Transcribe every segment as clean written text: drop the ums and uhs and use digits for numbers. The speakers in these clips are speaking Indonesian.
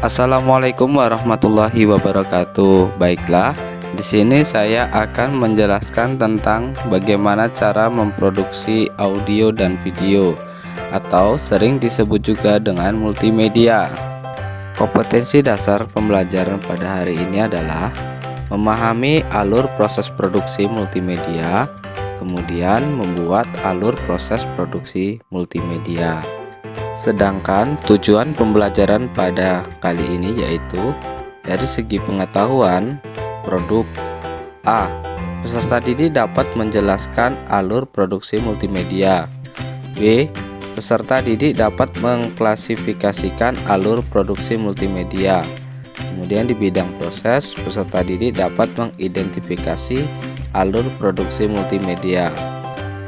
Assalamualaikum warahmatullahi wabarakatuh. Baiklah, di sini saya akan menjelaskan tentang bagaimana cara memproduksi audio dan video atau sering disebut juga dengan multimedia. Kompetensi dasar pembelajaran pada hari ini adalah memahami alur proses produksi multimedia, kemudian membuat alur proses produksi multimedia. Sedangkan tujuan pembelajaran pada kali ini yaitu dari segi pengetahuan produk. A. Peserta didik dapat menjelaskan alur produksi multimedia. B. Peserta didik dapat mengklasifikasikan alur produksi multimedia. Kemudian di bidang proses, peserta didik dapat mengidentifikasi alur produksi multimedia.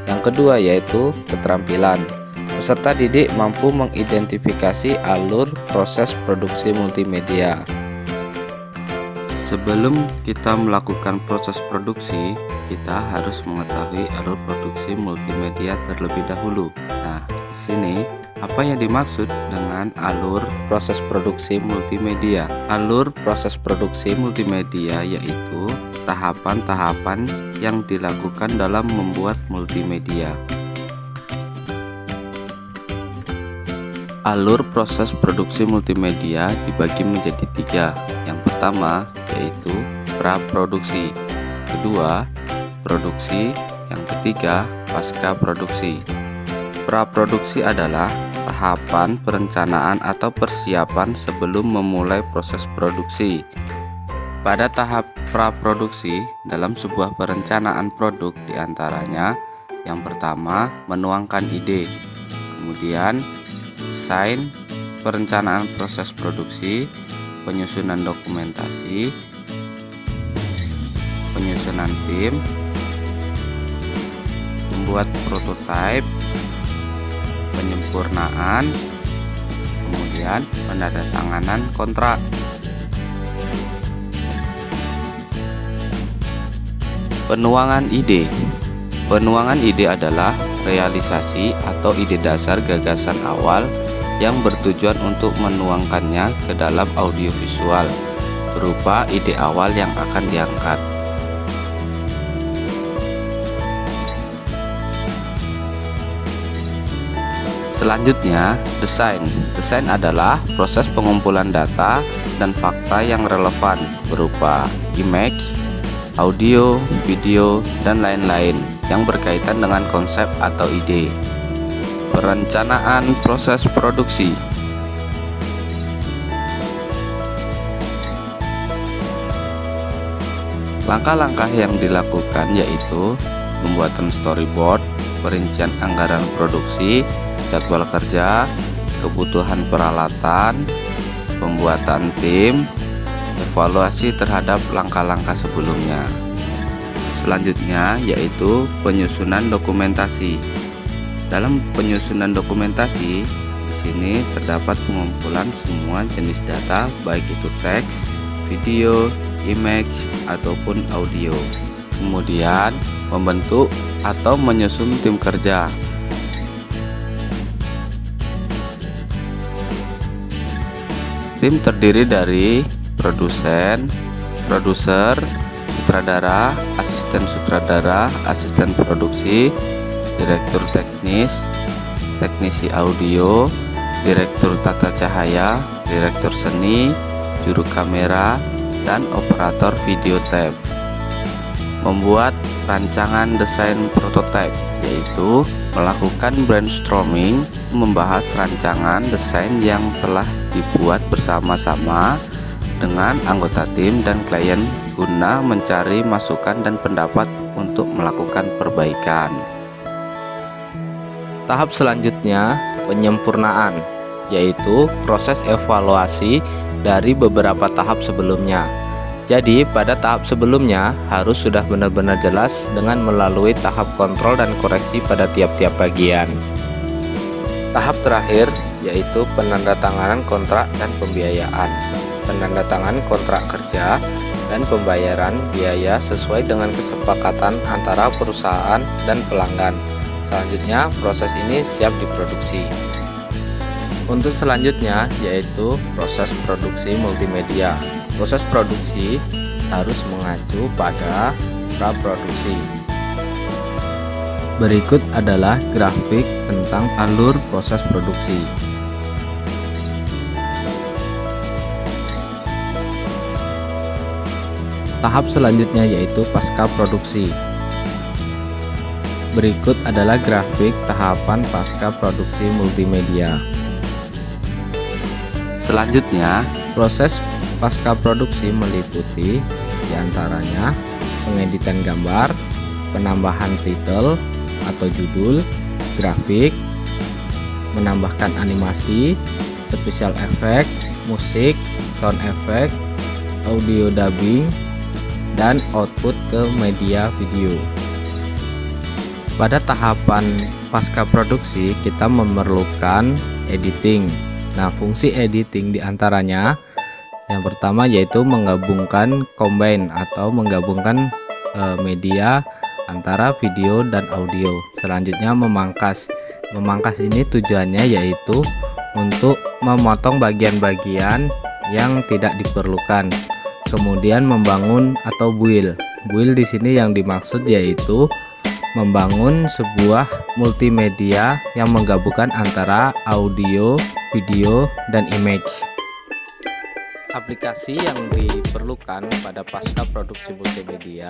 Yang kedua yaitu keterampilan. Peserta didik mampu mengidentifikasi alur proses produksi multimedia. Sebelum kita melakukan proses produksi, kita harus mengetahui alur produksi multimedia terlebih dahulu. Nah, di sini apa yang dimaksud dengan alur proses produksi multimedia? Alur proses produksi multimedia yaitu tahapan-tahapan yang dilakukan dalam membuat multimedia. Alur proses produksi multimedia dibagi menjadi tiga. Yang pertama yaitu praproduksi, kedua produksi, yang ketiga pasca produksi. Praproduksi adalah tahapan perencanaan atau persiapan sebelum memulai proses produksi. Pada tahap praproduksi dalam sebuah perencanaan produk diantaranya yang pertama menuangkan ide, kemudian desain, perencanaan proses produksi, penyusunan dokumentasi, penyusunan tim, membuat prototipe, penyempurnaan, kemudian penandatanganan kontrak. Penuangan ide. Penuangan ide adalah realisasi atau ide dasar gagasan awal yang bertujuan untuk menuangkannya ke dalam audiovisual berupa ide awal yang akan diangkat. Selanjutnya, desain. Desain adalah proses pengumpulan data dan fakta yang relevan berupa image, audio, video, dan lain-lain yang berkaitan dengan konsep atau ide. Perencanaan proses produksi. Langkah-langkah yang dilakukan yaitu pembuatan storyboard, perincian anggaran produksi, jadwal kerja, kebutuhan peralatan, pembuatan tim, evaluasi terhadap langkah-langkah sebelumnya. Selanjutnya yaitu penyusunan dokumentasi. Dalam penyusunan dokumentasi, di sini terdapat pengumpulan semua jenis data, baik itu teks, video, image, ataupun audio. Kemudian, membentuk atau menyusun tim kerja. Tim terdiri dari produsen, produser, sutradara, asisten produksi, direktur teknis, teknisi audio, direktur tata cahaya, direktur seni, juru kamera, dan operator video tape. Membuat rancangan desain prototipe, yaitu melakukan brainstorming, membahas rancangan desain yang telah dibuat bersama-sama dengan anggota tim dan klien guna mencari masukan dan pendapat untuk melakukan perbaikan. Tahap selanjutnya penyempurnaan, yaitu proses evaluasi dari beberapa tahap sebelumnya. Jadi pada tahap sebelumnya harus sudah benar-benar jelas dengan melalui tahap kontrol dan koreksi pada tiap-tiap bagian. Tahap terakhir yaitu penandatanganan kontrak dan pembiayaan. Penandatanganan kontrak kerja dan pembayaran biaya sesuai dengan kesepakatan antara perusahaan dan pelanggan. Selanjutnya, proses ini siap diproduksi. Untuk selanjutnya yaitu proses produksi multimedia. Proses produksi harus mengacu pada praproduksi. Berikut adalah grafik tentang alur proses produksi. Tahap selanjutnya yaitu pasca produksi. Berikut adalah grafik tahapan pasca produksi multimedia. Selanjutnya, proses pasca produksi meliputi diantaranya pengeditan gambar, penambahan title atau judul, grafik, menambahkan animasi, special effect, musik, sound effect, audio dubbing, dan output ke media video. Pada tahapan pasca produksi kita memerlukan editing. Nah, fungsi editing diantaranya yang pertama yaitu menggabungkan combine atau menggabungkan media antara video dan audio. Selanjutnya memangkas. Memangkas ini tujuannya yaitu untuk memotong bagian-bagian yang tidak diperlukan. Kemudian membangun atau build. Build di sini yang dimaksud yaitu membangun sebuah multimedia yang menggabungkan antara audio, video, dan image. Aplikasi yang diperlukan pada pasca produksi multimedia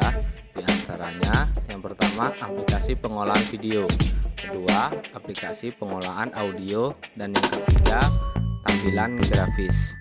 diantaranya yang pertama aplikasi pengolahan video, kedua aplikasi pengolahan audio, dan yang ketiga tampilan grafis.